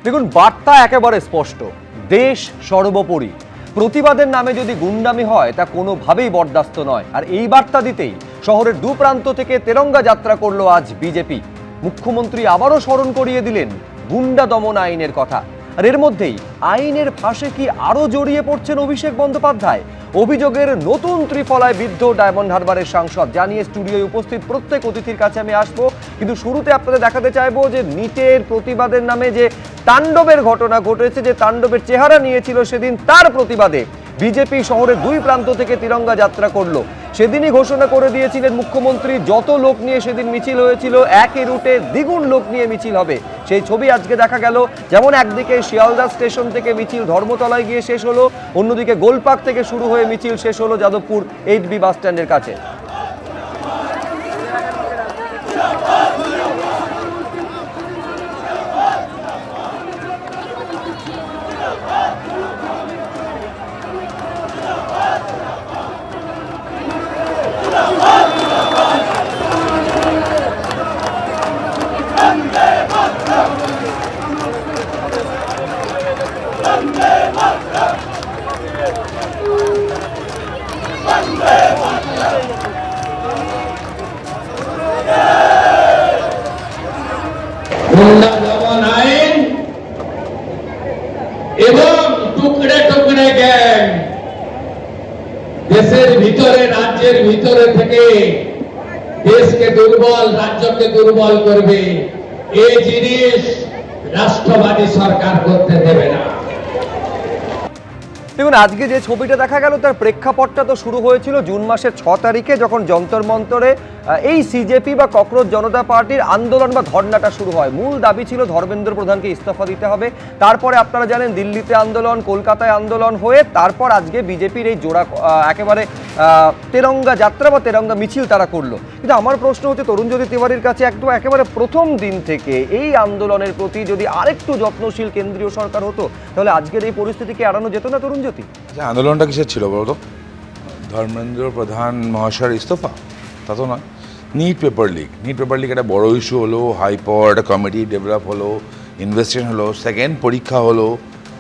দেখুন, বার্তা একেবারে স্পষ্ট, দেশ সর্বোপরি। প্রতিবাদের নামে যদি গুন্ডামি হয় তা কোনোভাবেই বরদাস্ত নয়। আর এই বার্তা দিতেই শহরের দু প্রান্ত থেকে তেরঙ্গা যাত্রা করলো আজ বিজেপি। মুখ্যমন্ত্রী আবারও স্মরণ করিয়ে দিলেন গুন্ডা দমন আইনের কথা। আর এর মধ্যেই আইনের ফাঁসে কি আরো জড়িয়ে পড়ছেন অভিষেক বন্দ্যোপাধ্যায়? অভিযোগের নতুন ত্রিফলায় বিদ্ধ ডায়মন্ড হারবারের সাংসদ। জানিয়ে স্টুডিওয় উপস্থিত প্রত্যেক অতিথির কাছে আমি আসবো, কিন্তু শুরুতে আপনাদের দেখাতে চাইবো যে নিটের প্রতিবাদের নামে যে তাণ্ডবের ঘটনা ঘটেছে, যে তাণ্ডবের চেহারা নিয়েছিল সেদিন, তার প্রতিবাদে বিজেপি শহরের দুই প্রান্ত থেকে তিরঙ্গা যাত্রা করলো। সেদিনই ঘোষণা করে দিয়েছিলেন মুখ্যমন্ত্রী, যত লোক নিয়ে সেদিন মিছিল হয়েছিল একই রুটে দ্বিগুণ লোক নিয়ে মিছিল হবে। সেই ছবি আজকে দেখা গেল। যেমন একদিকে শিয়ালদা স্টেশন থেকে মিছিল ধর্মতলায় গিয়ে শেষ হলো, অন্যদিকে গোলপার্ক থেকে শুরু হয়ে মিছিল শেষ হলো যাদবপুর 8B বাস স্ট্যান্ডের কাছে। গুন্ডা দমন আইন এবং টুকরে টুকরে গ্যাং দেশের ভিতরে, রাজ্যের ভিতরে থেকে দেশকে দুর্বল, রাজ্যকে দুর্বল করবে, এই জিনিস রাষ্ট্রবাদী সরকার করতে দেবে না। দেখুন, আজকে যে ছবিটা দেখা গেল তার প্রেক্ষাপটটা তো শুরু হয়েছিল জুন মাসের 6 তারিখে, যখন যন্তর মন্তরে এই সিজেপি বা ককরোচ জনতা পার্টির আন্দোলন বা ধর্নাটা শুরু হয়। মূল দাবি ছিল ধর্মেন্দ্র প্রধানকে ইস্তফা দিতে হবে। তারপরে আপনারা জানেন দিল্লিতে আন্দোলন, কলকাতায় আন্দোলন হয়ে তারপর আজকে বিজেপির এই জোড়া একেবারে তেরঙ্গা যাত্রা বা তেরঙ্গা মিছিল তারা করলো। কিন্তু আমার প্রশ্ন হচ্ছে তরুণজ্যোতি তিওয়ারির কাছে, একদম একেবারে প্রথম দিন থেকে এই আন্দোলনের প্রতি যদি আরেকটু যত্নশীল কেন্দ্রীয় সরকার হতো, তাহলে আজকের এই পরিস্থিতিকে এড়ানো যেত না তরুণজ্যোতি? আন্দোলনটা কিসের ছিল বলতো? ধর্মেন্দ্র প্রধান মহাশয়ের ইস্তফা? তা তো না। নিট পেপার লিক একটা বড় ইস্যু হলো, হাইপাওয়ার একটা কমিটি ডেভেলপ হলো, ইনভেস্টিগেশন হলো, সেকেন্ড পরীক্ষা হলো,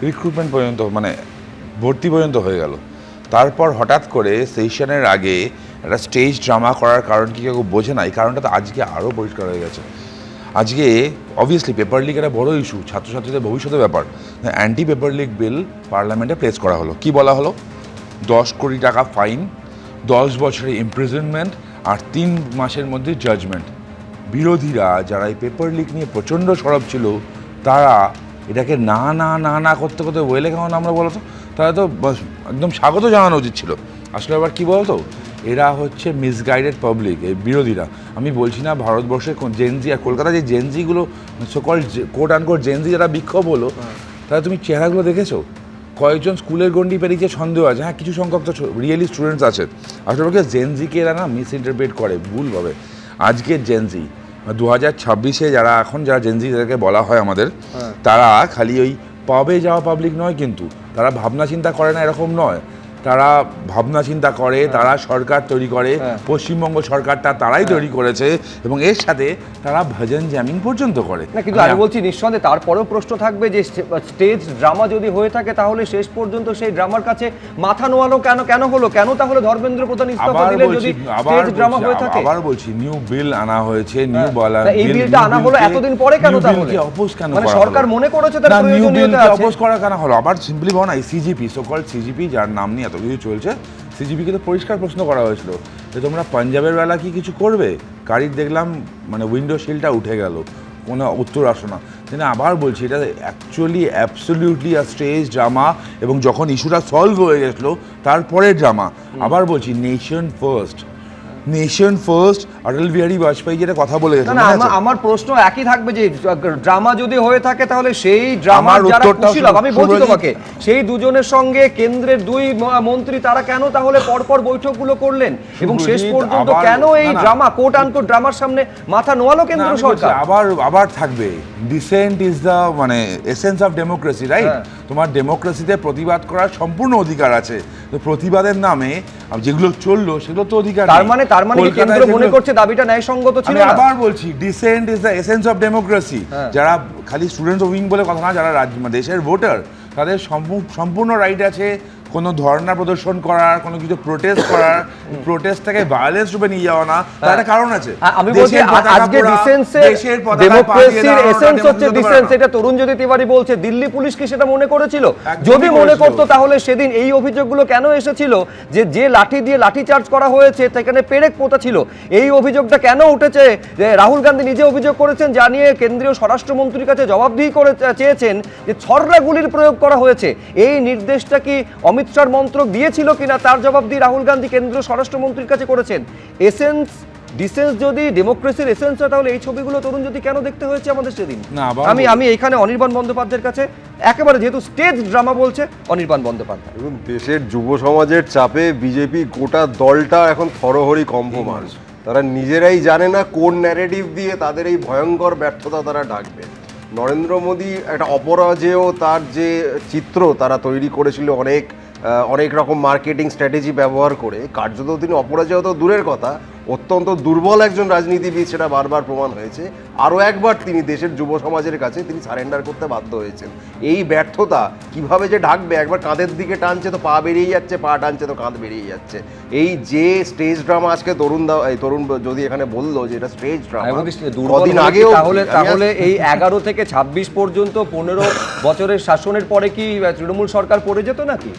রিক্রুটমেন্ট পর্যন্ত, মানে ভর্তি পর্যন্ত হয়ে গেল। তারপর হঠাৎ করে সেশনের আগে একটা স্টেজ ড্রামা করার কারণ কি কেউ বোঝে না? এই কারণটা তো আজকে আরও পরিষ্কার হয়ে গেছে। আজকে অবভিয়াসলি পেপার লিক একটা বড় ইস্যু, ছাত্রছাত্রীদের ভবিষ্যতের ব্যাপার। অ্যান্টি পেপার লিক বিল পার্লামেন্টে প্লেস করা হলো। কি বলা হলো? 10 কোটি টাকা ফাইন, 10 বছরের ইমপ্রিজনমেন্ট আর 3 মাসের মধ্যে জাজমেন্ট। বিরোধীরা যারা এই পেপার লিক নিয়ে প্রচণ্ড সরব ছিল, তারা এটাকে না না না না করতে করতে ওয়েলে কেমন আমরা বলতো, তারা তো একদম স্বাগত জানানো উচিত ছিল। আসলে আবার কী বলতো, এরা হচ্ছে মিসগাইডেড পাবলিক, এই বিরোধীরা। আমি বলছি না ভারতবর্ষের জেনজি আর কলকাতায় যে জেনজিগুলো সকল কোট আনকোট জেনজি যারা বিক্ষোভ হলো, তারা তুমি চেহারাগুলো দেখেছো? কয়েকজন স্কুলের গণ্ডি পেরিয়ে সন্দেহ আছে, হ্যাঁ কিছু সংখ্যক তো রিয়েলি স্টুডেন্টস আছে। আসলে জেনজিকে এরা না মিস ইন্টারপ্রেট করে ভুলভাবে। আজকের জেনজি 2026-এ যারা জেনজি যাদেরকে বলা হয় আমাদের, তারা খালি ওই পাবে যাওয়া পাবলিক নয়, কিন্তু তারা ভাবনা চিন্তা করে না এরকম নয়। তারা ভাবনা চিন্তা করে, তারা সরকার তৈরি করে, পশ্চিমবঙ্গ সরকারটা তারাই তৈরি করেছে, এবং এর সাথে তারা ভজন জ্যামিং পর্যন্ত করে না। কিন্তু আমি বলছি নিঃসন্দেহে তারপরেও প্রশ্ন থাকবে যে স্টেজ ড্রামা যদি হয়ে থাকে, তাহলে শেষ পর্যন্ত সেই ড্রামার কাছে মাথা নোয়ানো কেন হলো? কেন তাহলে ধর্মেন্দ্র প্রধান ইস্তফা দিলেন যদি স্টেজ ড্রামা হয়ে থাকে? আবার বলছি, নিউ বিল আনা হয়েছে, নিউ বলা এই বিলটা আনা হলো এতদিন পরে কেন? তাহলে অপোজ কেন? মানে সরকার মনে করেছে তার প্রয়োজনীয়তা আছে, অপোজ করা কেন হলো? আবার সিম্পলি বল না, এই সিজিপি, সোকল্ড সিজিপি, যার নাম নিয়ে এত কিছু চলছে, সিজিপিকে তো পরিষ্কার প্রশ্ন করা হয়েছিল যে তোমরা পাঞ্জাবের বেলা কি কিছু করবে? গাড়ির দেখলাম মানে উইন্ডো শিলটা উঠে গেল, কোনো উত্তর আসো না। আবার বলছি, এটা অ্যাকচুয়ালি অ্যাবসলিউটলি স্টেজ ড্রামা, এবং যখন ইস্যুটা সলভ হয়ে গেছিলো তারপরে ড্রামা। আবার বলছি, নেশন ফার্স্ট অটল বিহারী বাজপেয়ী যেটা কথা বলে গেছে। আমার প্রশ্ন একই থাকবে যে ড্রামা যদি হয়ে থাকে, তাহলে সেই ড্রামার যারা কুশীলব, আমি বলছি তোমাকে, সেই দুজনের সঙ্গে কেন্দ্রের দুই মন্ত্রী তারা কেন তাহলে পরপর বৈঠকগুলো করলেন, এবং শেষ পর্যন্ত কেন এই ড্রামা, কোট আনকোট ড্রামার সামনে মাথা নোয়ালো কেন্দ্র সরকার? আবার থাকবে, ডিসেন্ট ইজ দ্য মানে এসেন্স অফ ডেমোক্রেসি, রাইট? তোমার ডেমোক্রেসিতে প্রতিবাদ করার সম্পূর্ণ অধিকার আছে। তো প্রতিবাদের নামে যেগুলো চললো সেগুলো তো অধিকার তার নেই। মানে কলকাতায় কেন্দ্র মনে যেগুলো- করছে দাবিটা ন্যায়সঙ্গত ছিল আমি না? আবার বলছি, dissent is the essence of democracy. যারা খালি স্টুডেন্টস উইং বলে কথা না, যারা দেশের ভোটার, তাদের সম্পূর্ণ রাইট আছে কোনো ধর্ণা প্রদর্শন করার, কোনো কিছু প্রোটেস্ট করার, প্রোটেস্ট থেকে ভায়োলেন্স রূপে নিয়ে যাওয়া না, তার একটা কারণ আছে। আমি বলছি আজকে ডিসেন্সে ডেমোক্রেসির এসেন্স হচ্ছে ডিসেন্স, এটা তরুণজ্যোতি তিওয়ারি বলছে। দিল্লি পুলিশ কি সেটা মনে করেছিল? যদি মনে করতো তাহলে সেদিন এই অভিযোগগুলো কেন এসেছিল যে লাঠি দিয়ে লাঠি চার্জ করা হয়েছে সেখানে পেরেক পোঁতা ছিল? এই অভিযোগটা কেন উঠেছে? যে রাহুল গান্ধী নিজে অভিযোগ করেছেন, জানিয়ে কেন্দ্রীয় স্বরাষ্ট্রমন্ত্রীর কাছে জবাবদিহি করে চেয়েছেন যে ছররা গুলির প্রয়োগ করা হয়েছে। এই নির্দেশটা কি অমিত শাহর মন্ত্রক দিয়েছিল কিনা তার জবাবদিহি রাহুল গান্ধী কেন্দ্রীয় স্বরাষ্ট্রমন্ত্রীর কাছে করেছেন। এসেন্স ডিসেন্স যদি ডেমোক্রেসির এসেন্স হয় তাহলে এই ছবিগুলো তরুণজ্যোতি কেন দেখতে হয়েছে আমাদের সেদিন? আমি এইখানে অনির্বাণ বন্দ্যোপাধ্যায়ের কাছে একেবারে, যেহেতু স্টেজ ড্রামা বলছে, অনির্বাণ বন্দ্যোপাধ্যায়। এবং দেশের যুব সমাজের চাপে বিজেপি গোটা দলটা এখন থরহরি কম্পমান। তারা নিজেরাই জানে না কোন ন্যারেটিভ দিয়ে তাদের এই ভয়ঙ্কর ব্যর্থতা তারা ঢাকবে। নরেন্দ্র মোদী একটা অপরাজেয় তার যে চিত্র তারা তৈরি করেছিল অনেক রকম মার্কেটিং স্ট্র্যাটেজি ব্যবহার করে, কার্যত তিনি অপরাজেয় তো দূরের কথা, অত্যন্ত দুর্বল একজন রাজনীতিবিদ, সেটা বারবার প্রমাণ হয়েছে। আরও একবার তিনি দেশের যুব সমাজের কাছে তিনি সারেন্ডার করতে বাধ্য হয়েছেন। এই ব্যর্থতা কিভাবে যে ঢাকবে, একবার কাঁধের দিকে টানছে তো পা বেরিয়ে যাচ্ছে, পা টানছে তো কাঁধ বেরিয়ে যাচ্ছে। এই যে স্টেজ ড্রামা আজকে তরুণ যদি এখানে বললো যে এটা স্টেজ ড্রামা, কদিন আগেও তাহলে এই 11 থেকে 26 পর্যন্ত 15 বছরের শাসনের পরে কি তৃণমূল সরকার পড়ে যেত নাকি?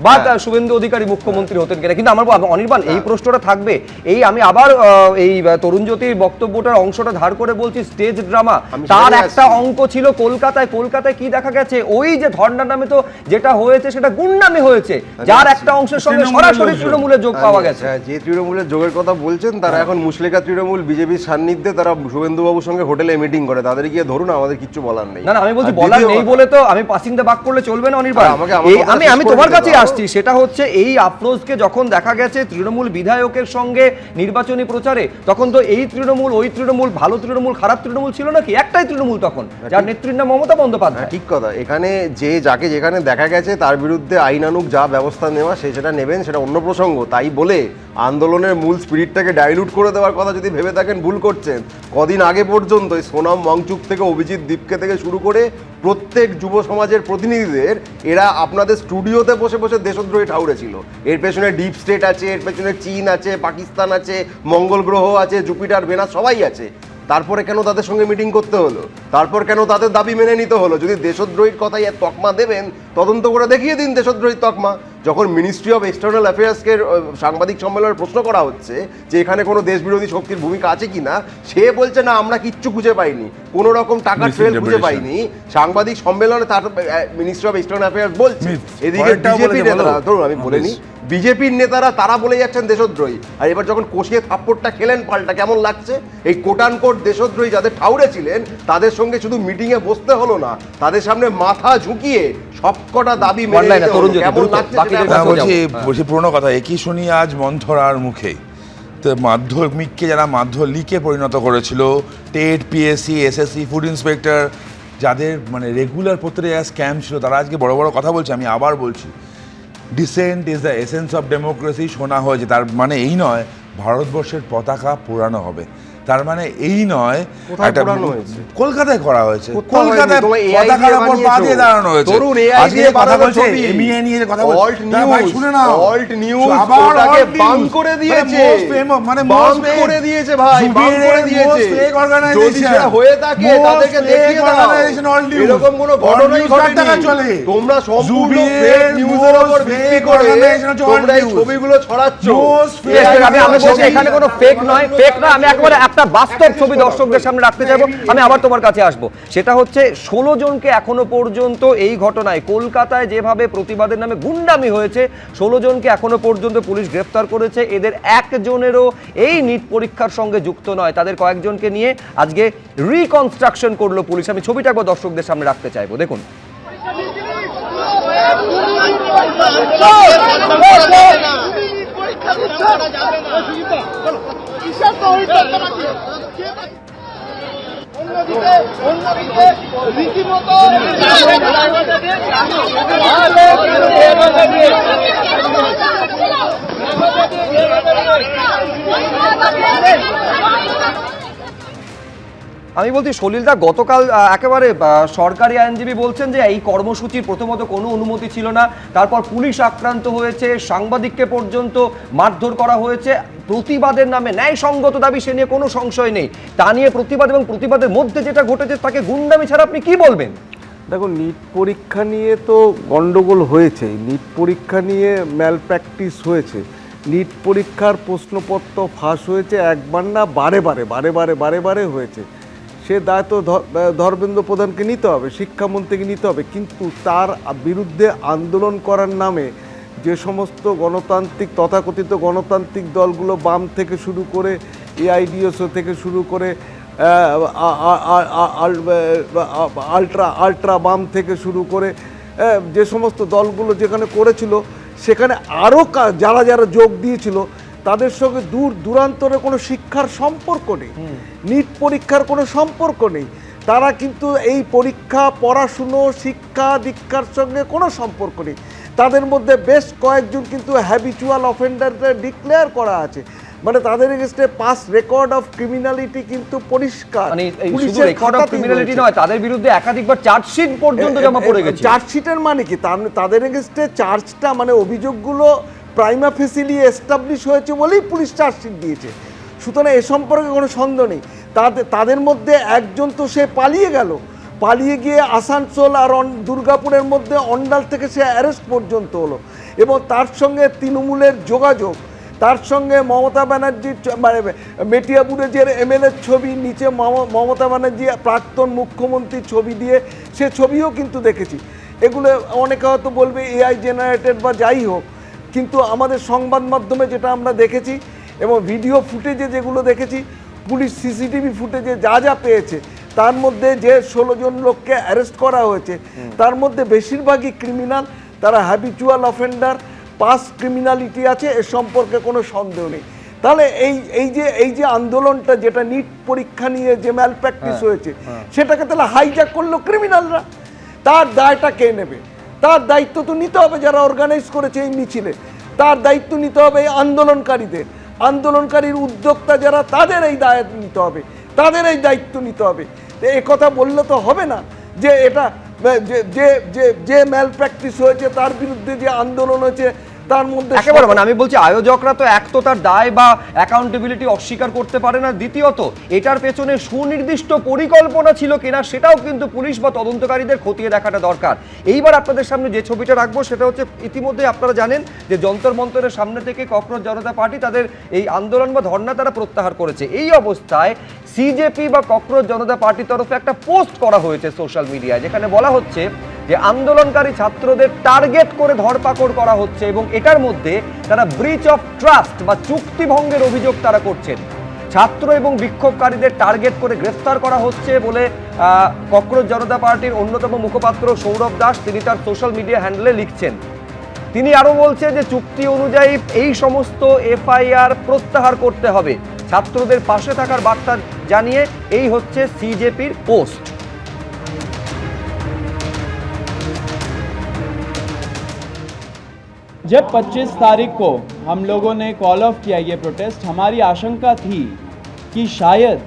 বা শুভেন্দু অধিকারী মুখ্যমন্ত্রী হতেন কিনা? কিন্তু আমার অনির্বাণ এই প্রশ্নটা থাকবে। আমি আবার এই তরুণজ্যোতির বক্তব্যটার অংশটা ধার করে বলছি, স্টেজ ড্রামা তার একটা অঙ্ক ছিল কলকাতায় কি দেখা গেছে? ওই যে ধর্ণা নামে তো যেটা হয়েছে সেটা গুন্ডামি হয়েছে, যার একটা অংশের সঙ্গে সরাসরি তৃণমূলের যোগ পাওয়া গেছে। যে তৃণমূলের যোগের কথা বলছেন তারা এখন মুসলেকা তৃণমূল বিজেপির সান্নিধ্যে তারা শুভেন্দু বাবুর সঙ্গে হোটেলে মিটিং করে, তাদের গিয়ে ধরুন, আমাদের কিচ্ছু বলার নেই। না আমি বলছি বলার নেই বলে তো আমি পাসিং দ্য বাক করলে চলবে না অনির্বাণ। আমি তোমার কাছে সেটা হচ্ছে এই আফরোজকে যখন দেখা গেছে তৃণমূল বিধায়কের সঙ্গে নির্বাচনী প্রচারে, তখন তো এই তৃণমূল ওই তৃণমূল, ভালো তৃণমূল খারাপ তৃণমূল ছিল নাকি? একটাই তৃণমূল তখন, যার নেত্রীর নাম মমতা বন্দ্যোপাধ্যায়। ঠিক কথা। এখানে যাকে যেখানে দেখা গেছে তার বিরুদ্ধে আইনানুগ যা ব্যবস্থা নেওয়া সেটা নেবেন, সেটা অন্য প্রসঙ্গ। তাই বলে আন্দোলনের মূল স্পিরিটটাকে ডাইলুট করে দেওয়ার কথা যদি ভেবে থাকেন ভুল করছেন। কদিন আগে পর্যন্ত সোনাম ওয়াংচুক থেকে অভিজিৎ দীপকে থেকে শুরু করে প্রত্যেক যুব সমাজের প্রতিনিধিদের এরা আপনাদের স্টুডিওতে বসে বসে দেশদ্রোহী ঠাউরেছিল। এর পেছনে ডিপ স্টেট আছে, এর পেছনে চীন আছে, পাকিস্তান আছে, মঙ্গল গ্রহ আছে, জুপিটার, ভেনাস সবাই আছে। তারপরে কেন তাদের সঙ্গে মিটিং করতে হলো? তারপর কেন তাদের দাবি মেনে নিতে হলো? যদি দেশদ্রোহীর কথাই তকমা দেবেন, তদন্ত করে দেখিয়ে দিন দেশদ্রোহীর তকমা। যখন মিনিস্ট্রি অফ এক্সটার্নাল অ্যাফেয়ার্সকে সাংবাদিক সম্মেলনে প্রশ্ন করা হচ্ছে যে এখানে কোনো দেশবিরোধী শক্তির ভূমিকা আছে কিনা, সে বলছে না, আমরা কিচ্ছু খুঁজে পাইনি, কোনো রকম টাকা ট্রেল খুঁজে পাইনি। সাংবাদিক সম্মেলনে তার মিনিস্ট্রি অফ এক্সটার্নাল অ্যাফেয়ার্স বলছে। এদিকে বিজেপি নেতারা, ধরুন আমি বলে নিই, বিজেপির নেতারা তারা বলে যাচ্ছেন দেশদ্রোহী। আর এবার যখন কষিয়ে থাপ্পড়টা খেলেন পাল্টা, কেমন লাগছে? এই কোটান কোট দেশদ্রোহী যাদের ঠাউরে ছিলেন তাদের সঙ্গে শুধু মিটিংয়ে বসতে হলো না, তাদের সামনে মাথা ঝুঁকিয়ে সবকটা দাবি মেনে নিতে হলো। কেমন লাগছে? বলছি পুরোনো কথা একই শুনি আজ মন্থরার মুখে। তো মাধ্যমিককে যারা মাধ্যলিকে পরিণত করেছিল, TET, PSC, SSC, food inspector, যাদের মানে রেগুলার প্রত্যেকটা স্ক্যাম ছিল, তারা আজকে বড় বড় কথা বলছে। আমি আবার বলছি, dissent is the essence of democracy শোনা হয়েছে। তার মানে এই নয় ভারতবর্ষের পতাকা পোড়ানো হবে, তার মানে এই নয় একটা কলকাতায় করা হয়েছে, কলকাতায় পতাকার উপর পা দিয়ে দাঁড়ানো হয়েছে। আজকে কথা বলছে এমইএ নিয়ে কথা বলছে, ভাই শুনে নাও, অল্ট নিউজ ওটাকে বাঙ্ক করে দিয়েছে, মানে বাঙ্ক করে দিয়েছে ভাই, বাঙ্ক করে দিয়েছে। যদি সেটা হয়ে থাকে তাদেরকে দেখিয়ে দাও, এরকম কোনো ঘটনাই ঘটেনি। তোমরা সম্পূর্ণ ফেক নিউজের উপর ভিত্তি করে তোমরা এই ছবিগুলো ছড়াচ্ছ। আমি বলছি এখানে কোনো ফেক নয়, ফেক না। আমি একবারে একটা বাস্তব ছবি দর্শকদের সামনে রাখতে চাইবো। আমি আবার তোমার কাছে আসবো। সেটা হচ্ছে 16 জনকে এখনো পর্যন্ত এই ঘটনায় কলকাতায় যেভাবে প্রতিবাদের নামে গুন্ডামি হয়েছে, 16 জনকে এখনো পর্যন্ত পুলিশ গ্রেফতার করেছে। এদের একজনেরও এই নিট পরীক্ষার সঙ্গে যুক্ত নয়। তাদের কয়েকজনকে নিয়ে আজকে রিকনস্ট্রাকশন করলো পুলিশ। আমি ছবিটা একবার দর্শকদের সামনে রাখতে চাইবো, দেখুন। রীতিমতো আমি বলছি সলিলদা, গতকাল একেবারে সরকারি আইনজীবী বলছেন যে এই কর্মসূচির প্রথমত কোনো অনুমতি ছিল না, তারপর পুলিশ আক্রান্ত হয়েছে, সাংবাদিককে পর্যন্ত মারধর করা হয়েছে, প্রতিবাদের নামে ন্যায়সঙ্গত দাবি সে নিয়ে কোনো সংশয় নেই, তা নিয়ে প্রতিবাদ এবং প্রতিবাদের মধ্যে যেটা ঘটেছে তাকে গুন্ডামি ছাড়া আপনি কি বলবেন? দেখো, নিট পরীক্ষা নিয়ে তো গন্ডগোল হয়েছেই, নিট পরীক্ষা নিয়ে ম্যাল প্র্যাকটিস হয়েছে, নিট পরীক্ষার প্রশ্নপত্র ফাঁস হয়েছে, একবার না বারে বারে হয়েছে। সে দায়িত্ব ধর্মেন্দ্র প্রধানকে নিতে হবে, শিক্ষামন্ত্রীকে নিতে হবে, কিন্তু তার বিরুদ্ধে আন্দোলন করার নামে যে সমস্ত গণতান্ত্রিক তথাকথিত গণতান্ত্রিক দলগুলো, বাম থেকে শুরু করে এআইডিএসও থেকে শুরু করে আলট্রা বাম থেকে শুরু করে যে সমস্ত দলগুলো যেখানে করেছিল, সেখানে আরও যারা যোগ দিয়েছিল তাদের সঙ্গে দূর দূরান্তরে কোনো শিক্ষার সম্পর্ক নেই, নিট পরীক্ষার কোনো সম্পর্ক নেই। তারা কিন্তু এই পরীক্ষা, পড়াশুনো, শিক্ষা দীক্ষার সঙ্গে কোনো সম্পর্ক নেই। তাদের মধ্যে বেশ কয়েকজন কিন্তু হ্যাবিচুয়াল অফেন্ডার ডিক্লেয়ার করা আছে, মানে তাদের এগেইনস্টে পাস রেকর্ড অফ ক্রিমিনালিটি কিন্তু পরিষ্কার। মানে শুধু রেকর্ড অফ ক্রিমিনালিটি নয়, তাদের বিরুদ্ধে একাধিকবার চার্জশিট পর্যন্ত জমা পড়ে গেছে। চার্জশিটের মানে কি, তাদের এগেইনস্টে চার্জটা মানে অভিযোগগুলো প্রাইমা ফেসিলি এস্টাবলিশ হয়েছে বলেই পুলিশ চার্জশিট দিয়েছে। সুতরাং এ সম্পর্কে কোনো সন্দেহ নেই। তাদের মধ্যে একজন তো সে পালিয়ে গিয়ে আসানসোল আর দুর্গাপুরের মধ্যে অন্ডাল থেকে সে অ্যারেস্ট পর্যন্ত হলো, এবং তার সঙ্গে তৃণমূলের যোগাযোগ, তার সঙ্গে মমতা ব্যানার্জির মানে মেটিয়াপুরে যে এমএলএর ছবি, নিচে মমতা ব্যানার্জি প্রাক্তন মুখ্যমন্ত্রীর ছবি দিয়ে সে ছবিও কিন্তু দেখেছি। এগুলো অনেকে হয়তো বলবে এআই জেনারেটেড বা যাই হোক, কিন্তু আমাদের সংবাদ মাধ্যমে যেটা আমরা দেখেছি এবং ভিডিও ফুটেজে যেগুলো দেখেছি, পুলিশ সিসিটিভি ফুটেজে যা পেয়েছে, তার মধ্যে যে 16 জন লোককে অ্যারেস্ট করা হয়েছে তার মধ্যে বেশিরভাগই ক্রিমিনাল, তারা হ্যাবিচুয়াল অফেন্ডার, পাস ক্রিমিনালিটি আছে, এ সম্পর্কে কোনো সন্দেহ নেই। তাহলে এই যে আন্দোলনটা, যেটা নিট পরীক্ষা নিয়ে যে ম্যাল প্র্যাকটিস হয়েছে, সেটাকে তাহলে হাইজ্যাক করলো ক্রিমিনালরা। তার দায়টা কে নেবে? তার দায়িত্ব তো নিতে হবে যারা অর্গানাইজ করেছে এই মিছিলে, তার দায়িত্ব নিতে হবে এই আন্দোলনকারীর উদ্যোক্তা যারা, তাদের এই দায় নিতে হবে, তাদের এই দায়িত্ব নিতে হবে। এ কথা বললে তো হবে না যে এটা যে ম্যাল প্র্যাকটিস হয়েছে তার বিরুদ্ধে যে আন্দোলন হয়েছে তার মধ্যে একেবারে, মানে আমি বলছি আয়োজকরা তো এক তো তার দায় বা অ্যাকাউন্টেবিলিটি অস্বীকার করতে পারে না, দ্বিতীয়ত এটার পেছনে সুনির্দিষ্ট পরিকল্পনা ছিল কিনা সেটাও কিন্তু পুলিশ বা তদন্তকারীদের খতিয়ে দেখাটা দরকার। এইবার আপনাদের সামনে যে ছবিটা রাখবো সেটা হচ্ছে, ইতিমধ্যে আপনারা জানেন যে যন্তর মন্তরের সামনে থেকে ককরোচ জনতা পার্টি তাদের এই আন্দোলন বা ধর্ণা তারা প্রত্যাহার করেছে। এই অবস্থায় সিজেপি বা ককরোচ জনতা পার্টির তরফে একটা পোস্ট করা হয়েছে সোশ্যাল মিডিয়ায়, যেখানে বলা হচ্ছে যে আন্দোলনকারী ছাত্রদের টার্গেট করে ধরপাকড় করা হচ্ছে এবং এটার মধ্যে তারা ব্রিচ অফ ট্রাস্ট বা চুক্তি ভঙ্গের অভিযোগ তারা করছেন। ছাত্র এবং বিক্ষোভকারীদের টার্গেট করে গ্রেফতার করা হচ্ছে বলে ককরোচ জনতা পার্টির অন্যতম মুখপাত্র সৌরভ দাস তিনি তার সোশ্যাল মিডিয়া হ্যান্ডেলে লিখছেন। তিনি আরো বলছেন যে চুক্তি অনুযায়ী এই সমস্ত এফআইআর প্রত্যাহার করতে হবে। ছাত্রদের পাশে থাকার বার্তা জানিয়ে এই হচ্ছে সিজেপির পোস্ট। जब 25 तारीख को हम लोगों ने कॉल ऑफ किया ये प्रोटेस्ट, हमारी आशंका थी कि शायद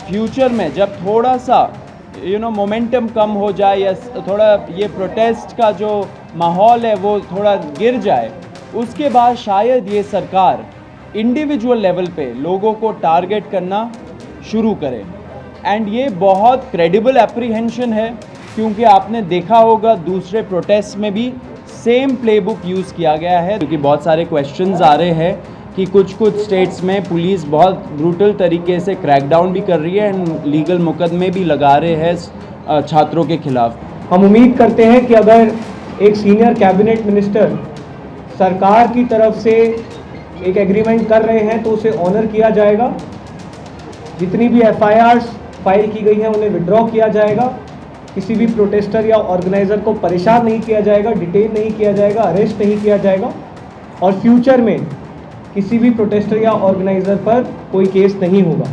फ्यूचर में जब थोड़ा सा मोमेंटम कम हो जाए या थोड़ा ये प्रोटेस्ट का जो माहौल है वो थोड़ा गिर जाए, उसके बाद शायद ये सरकार इंडिविजुअल लेवल पे लोगों को टारगेट करना शुरू करे। एंड ये बहुत क्रेडिबल एप्रीहेंशन है, क्योंकि आपने देखा होगा दूसरे प्रोटेस्ट में भी सेम प्लेबुक यूज़ किया गया है। क्योंकि बहुत सारे क्वेश्चंस आ रहे हैं कि कुछ स्टेट्स में पुलिस बहुत ब्रूटल तरीके से क्रैकडाउन भी कर रही है एंड लीगल मुकदमे भी लगा रहे हैं छात्रों के खिलाफ। हम उम्मीद करते हैं कि अगर एक सीनियर कैबिनेट मिनिस्टर सरकार की तरफ से एक एग्रीमेंट कर रहे हैं तो उसे ऑनर किया जाएगा। जितनी भी एफआईआर्स फाइल की गई हैं उन्हें विड्रॉ किया जाएगा। किसी भी प्रोटेस्टर या ऑर्गेनाइज़र को परेशान नहीं किया जाएगा, डिटेन नहीं किया जाएगा, अरेस्ट नहीं किया जाएगा, और फ्यूचर में किसी भी प्रोटेस्टर या ऑर्गेनाइज़र पर कोई केस नहीं होगा।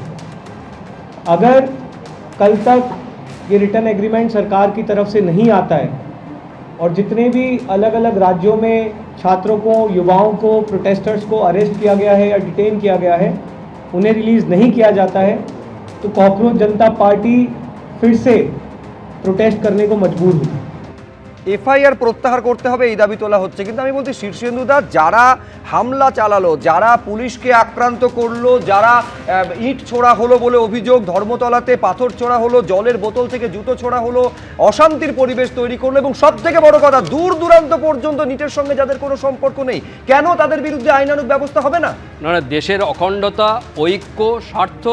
अगर कल तक ये रिटर्न एग्रीमेंट सरकार की तरफ से नहीं आता है और जितने भी अलग अलग राज्यों में छात्रों को, युवाओं को, प्रोटेस्टर्स को अरेस्ट किया गया है या डिटेन किया गया है, उन्हें रिलीज़ नहीं किया जाता है, तो कॉकरोच जनता पार्टी फिर से प्रोटेस्ट करने को मजबूर हुई। এফআইআর প্রত্যাহার করতে হবে এই দাবি তোলা হচ্ছে, কিন্তু আমি বলছি শীর্ষেন্দুদা, যারা হামলা চালালো, যারা পুলিশকে আক্রান্ত করলো, যারা ইট ছোড়া হলো বলে অভিযোগ, ধর্মতলাতে পাথর ছোড়া হলো, জলের বোতল থেকে জুতো ছোড়া হলো, অশান্তির পরিবেশ তৈরি করলো, এবং সব থেকে বড় কথা দূর দূরান্ত পর্যন্ত নিটের সঙ্গে যাদের কোনো সম্পর্ক নেই, কেন তাদের বিরুদ্ধে আইনানুগ ব্যবস্থা হবে না? না, দেশের অখণ্ডতা, ঐক্য, স্বার্থ,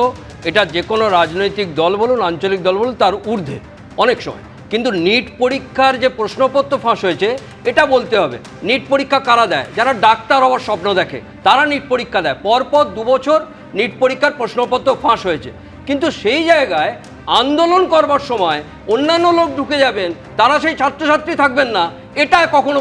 এটা যে কোনো রাজনৈতিক দল বলুন, আঞ্চলিক দল বলুন, তার ঊর্ধ্বে অনেক সময়। কিন্তু নিট পরীক্ষার যে প্রশ্নপত্র ফাঁস হয়েছে, এটা বলতে হবে নিট পরীক্ষা কারা দেয়? যারা ডাক্তার হওয়ার স্বপ্ন দেখে তারা নিট পরীক্ষা দেয়। পরপর 2 বছর নিট পরীক্ষার প্রশ্নপত্র ফাঁস হয়েছে, কিন্তু সেই জায়গায় আন্দোলন করবার সময় অন্যান্য লোক ঢুকে যাবেন, তারা সেই ছাত্রছাত্রী থাকবেন না, এটা কখনো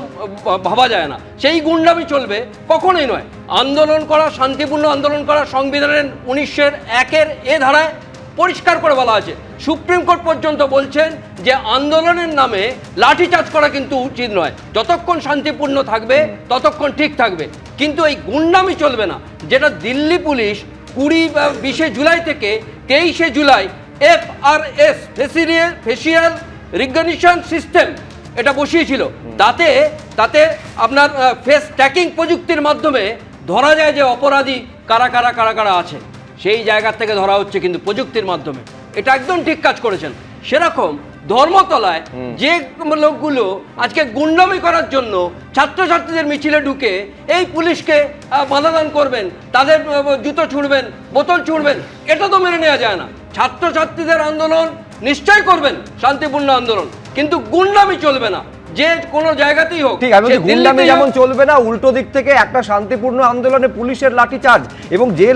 ভাবা যায় না। সেই গুন্ডামি চলবে, কখনোই নয়। আন্দোলন করা, শান্তিপূর্ণ আন্দোলন করা সংবিধানের 1901 এ ধারায় পরিষ্কার করে বলা আছে। সুপ্রিম কোর্ট পর্যন্ত বলছেন যে আন্দোলনের নামে লাঠিচার্জ করা কিন্তু উচিত নয়। যতক্ষণ শান্তিপূর্ণ থাকবে ততক্ষণ ঠিক থাকবে, কিন্তু এই গুন্ডামি চলবে না। যেটা দিল্লি পুলিশ 20 জুলাই থেকে 23 July FRS facial recognition system এটা বসিয়েছিল। তাতে আপনার ফেস ট্র্যাকিং প্রযুক্তির মাধ্যমে ধরা যায় যে অপরাধী কারা কারা কারা কারা আছে, সেই জায়গা থেকে ধরা হচ্ছে কিন্তু প্রযুক্তির মাধ্যমে। এটা একদম ঠিক কাজ করেছেন। সেরকম ধর্মতলায় যে লোকগুলো আজকে গুন্ডামি করার জন্য ছাত্রছাত্রীদের মিছিলে ঢুকে এই পুলিশকে বাধাদান করবেন, তাদের জুতো ছুঁড়বেন, বোতল ছুঁড়বেন, এটা তো মেনে নেওয়া যায় না। ছাত্রছাত্রীদের আন্দোলন নিশ্চয় করবেন, শান্তিপূর্ণ আন্দোলন, কিন্তু গুন্ডামি চলবে না যে কোনো জায়গাতেই হোক। ঠিক, আমি বলছি গুন্ডামি যেমন চলবে না, উল্টো দিক থেকে একটা শান্তিপূর্ণ আন্দোলনে পুলিশের লাঠিচার্জ, এবং যে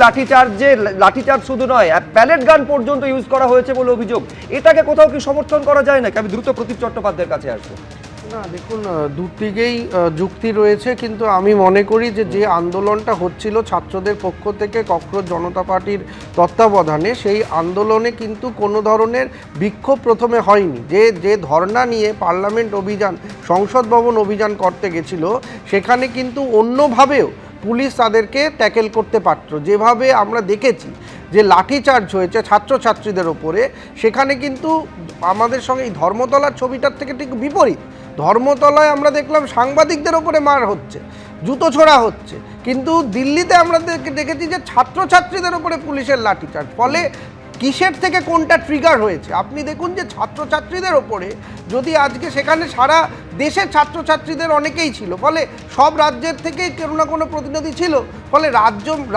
লাঠিচার্জ শুধু নয়, প্যালেট গান পর্যন্ত ইউজ করা হয়েছে বলে অভিযোগ, এটাকে কোথাও কি সমর্থন করা যায় নাকি? আমি দ্রুত প্রদীপ চট্টোপাধ্যায়ের কাছে আসবো। না, দেখুন, দুদিকেই যুক্তি রয়েছে, কিন্তু আমি মনে করি যে আন্দোলনটা হচ্ছিল ছাত্রদের পক্ষ থেকে ককরোচ জনতা পার্টির তত্ত্বাবধানে, সেই আন্দোলনে কিন্তু কোনো ধরনের বিক্ষোভ প্রথমে হয়নি। যে ধর্ণা নিয়ে পার্লামেন্ট অভিযান, সংসদ ভবন অভিযান করতে গেছিল, সেখানে কিন্তু অন্যভাবেও পুলিশ তাদেরকে ট্যাকেল করতে পারত। যেভাবে আমরা দেখেছি যে লাঠিচার্জ হয়েছে ছাত্রছাত্রীদের ওপরে, সেখানে কিন্তু আমাদের সঙ্গে এই ধর্মতলার ছবিটার থেকে ঠিক বিপরীত। ধর্মতলায় আমরা দেখলাম সাংবাদিকদের ওপরে মার হচ্ছে, জুতো ছোড়া হচ্ছে, কিন্তু দিল্লিতে আমরা দেখেছি যে ছাত্রছাত্রীদের ওপরে পুলিশের লাঠিচার্জ। ফলে কিসের থেকে কোনটা ট্রিগার হয়েছে আপনি দেখুন, যে ছাত্রছাত্রীদের ওপরে যদি আজকে সেখানে সারা দেশের ছাত্রছাত্রীদের অনেকেই ছিল, ফলে সব রাজ্যের থেকে কোনো না কোনো প্রতিনিধি ছিল, ফলে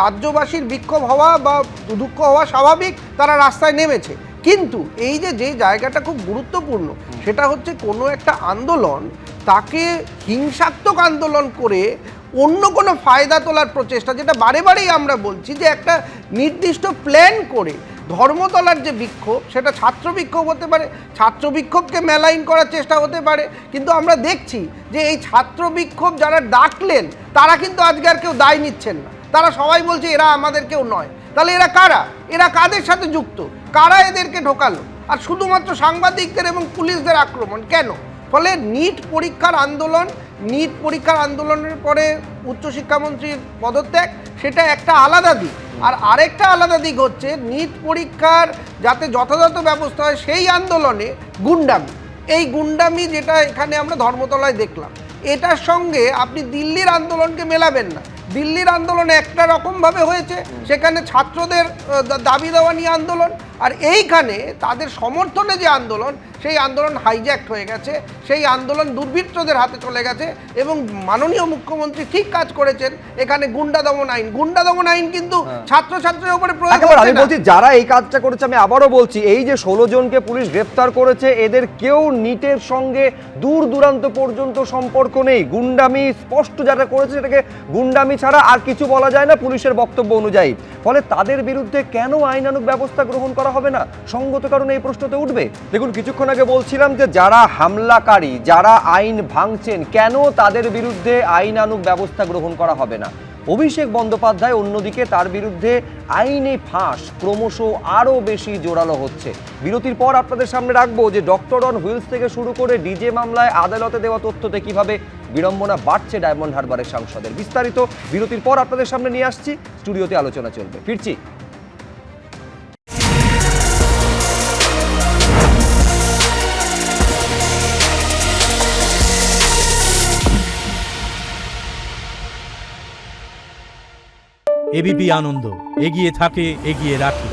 রাজ্যবাসীর বিক্ষোভ হওয়া বা দুঃখ হওয়া স্বাভাবিক, তারা রাস্তায় নেমেছে। কিন্তু এই যে জায়গাটা খুব গুরুত্বপূর্ণ, সেটা হচ্ছে কোনো একটা আন্দোলন তাকে হিংসাত্মক আন্দোলন করে অন্য কোনো ফায়দা তোলার প্রচেষ্টা, যেটা বারে বারেই আমরা বলছি যে একটা নির্দিষ্ট প্ল্যান করে ধর্মতলার যে বিক্ষোভ, সেটা ছাত্র বিক্ষোভ হতে পারে, ছাত্র বিক্ষোভকে মেলাইন করার চেষ্টা হতে পারে, কিন্তু আমরা দেখছি যে এই ছাত্র বিক্ষোভ যারা ডাকলেন তারা কিন্তু আজকে আর কেউ দায় নিচ্ছেন না। তারা সবাই বলছে এরা আমাদের কেউ নয়। তাহলে এরা কারা? এরা কাদের সাথে যুক্ত? কারা এদেরকে ঢোকালো? আর শুধুমাত্র সাংবাদিকদের এবং পুলিশদের আক্রমণ কেন? ফলে নিট পরীক্ষার আন্দোলনের পরে উচ্চশিক্ষামন্ত্রীর পদত্যাগ, সেটা একটা আলাদা দিক। আর আরেকটা আলাদা দিক হচ্ছে নিট পরীক্ষার যাতে যথাযথ ব্যবস্থা হয় সেই আন্দোলনে গুন্ডামি, এই গুন্ডামি যেটা এখানে আমরা ধর্মতলায় দেখলাম, এটার সঙ্গে আপনি দিল্লির আন্দোলনকে মেলাবেন না। দিল্লির আন্দোলন একটা রকমভাবে হয়েছে, সেখানে ছাত্রদের দাবি দেওয়া নিয়ে আন্দোলন, আর এইখানে তাদের সমর্থনে যে আন্দোলন, সেই আন্দোলন হাইজ্যাক্ট হয়ে গেছে, সেই আন্দোলন দুর্বৃত্তদের হাতে চলে গেছে। এবং মাননীয় মুখ্যমন্ত্রী ঠিক কাজ করেছেন, এখানে গুন্ডা দমন আইন কিন্তু ছাত্রছাত্রীর উপরে প্রয়োগ হচ্ছে না। আমি বলছি যারা এই কাজটা করেছে, আমি আবারও বলছি, এই যে 16 জনকে পুলিশ গ্রেফতার করেছে, এদের কেউ নিটের সঙ্গে দূর দূরান্ত পর্যন্ত সম্পর্ক নেই। গুন্ডামি স্পষ্ট যারা করেছে, সেটাকে গুন্ডামি ছাড়া আর কিছু বলা যায় না পুলিশের বক্তব্য অনুযায়ী। ফলে তাদের বিরুদ্ধে কেন আইনানুগ ব্যবস্থা গ্রহণ করা হবে না? সঙ্গত কারণে এই প্রশ্নতে উঠবে। দেখুন, কিছুক্ষণ আগে বলছিলাম যে যারা হামলাকারী, যারা আইন ভাঙছেন, কেন তাদের বিরুদ্ধে আইনানুগ ব্যবস্থা গ্রহণ করা হবে না? অভিষেক বন্দ্যোপাধ্যায় অন্যদিকে তার বিরুদ্ধে আইনি ফাঁস ক্রমশ আরও বেশি জোরালো হচ্ছে। বিরতির পর আপনাদের সামনে রাখবো যে ডক্টর অন হুইলস থেকে শুরু করে ডিজে মামলায় আদালতে দেওয়া তথ্যতে কিভাবে বিড়ম্বনা বাড়ছে ডায়মন্ড হারবারের সাংসদের। বিস্তারিত বিরতির পর আপনাদের সামনে নিয়ে আসছি, স্টুডিওতে আলোচনা চলবে, ফিরছি। এবিপি আনন্দ, এগিয়ে থাকে, এগিয়ে রাখে।